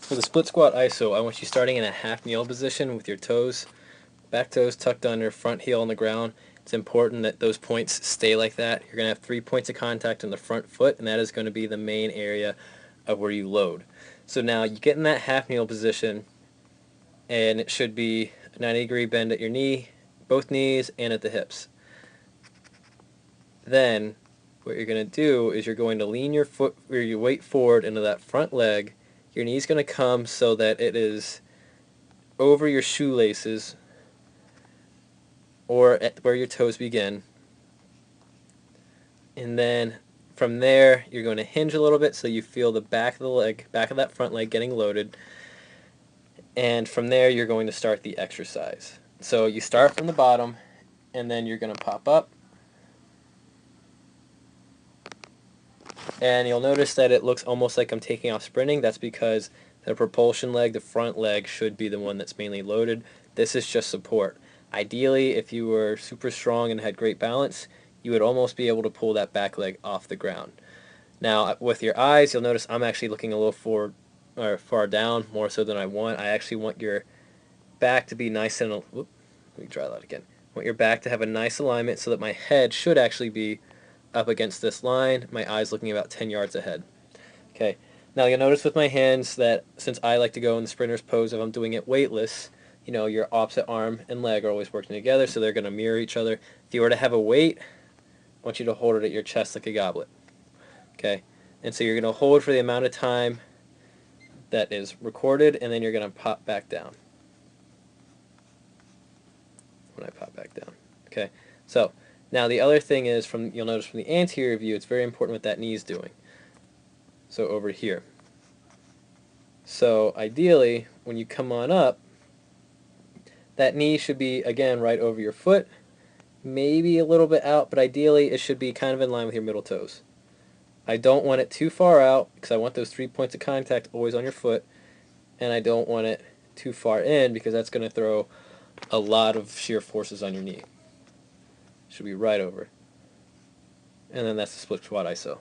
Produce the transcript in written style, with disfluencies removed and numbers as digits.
For the split squat iso, I want you starting in a half kneel position with your toes, back toes tucked under, front heel on the ground. It's important that those points stay like that. You're going to have 3 points of contact on the front foot, and that is going to be the main area of where you load. So now you get in that half kneel position, and it should be a 90-degree bend at your knee, both knees, and at the hips. Then what you're going to do is you're going to lean your foot or your weight forward into that front leg. Your knee's going to come so that it is over your shoelaces or at where your toes begin. And then from there, you're going to hinge a little bit so you feel the back of the leg, back of that front leg getting loaded. And from there, you're going to start the exercise. So you start from the bottom, and then you're going to pop up. And you'll notice that it looks almost like I'm taking off sprinting. That's because the propulsion leg, the front leg, should be the one that's mainly loaded. This is just support. Ideally, if you were super strong and had great balance, you would almost be able to pull that back leg off the ground. Now, with your eyes, you'll notice I'm actually looking a little forward or far down, more so than I want. I actually want your back to be nice and... Whoop, let me try that again. I want your back to have a nice alignment so that my head should actually be up against this line, my eyes looking about 10 yards ahead. Okay. Now you'll notice with my hands that since I like to go in the sprinter's pose if I'm doing it weightless, you know, your opposite arm and leg are always working together, so they're going to mirror each other. If you were to have a weight, I want you to hold it at your chest like a goblet. Okay? And so you're going to hold for the amount of time that is recorded, and then you're going to pop back down. When I pop back down. Okay? So, now the other thing is, you'll notice from the anterior view, it's very important what that knee is doing. So over here. So ideally, when you come on up, that knee should be, again, right over your foot, maybe a little bit out, but ideally it should be kind of in line with your middle toes. I don't want it too far out, because I want those 3 points of contact always on your foot, and I don't want it too far in, because that's going to throw a lot of shear forces on your knee. Should be right over. And then that's the split squat iso.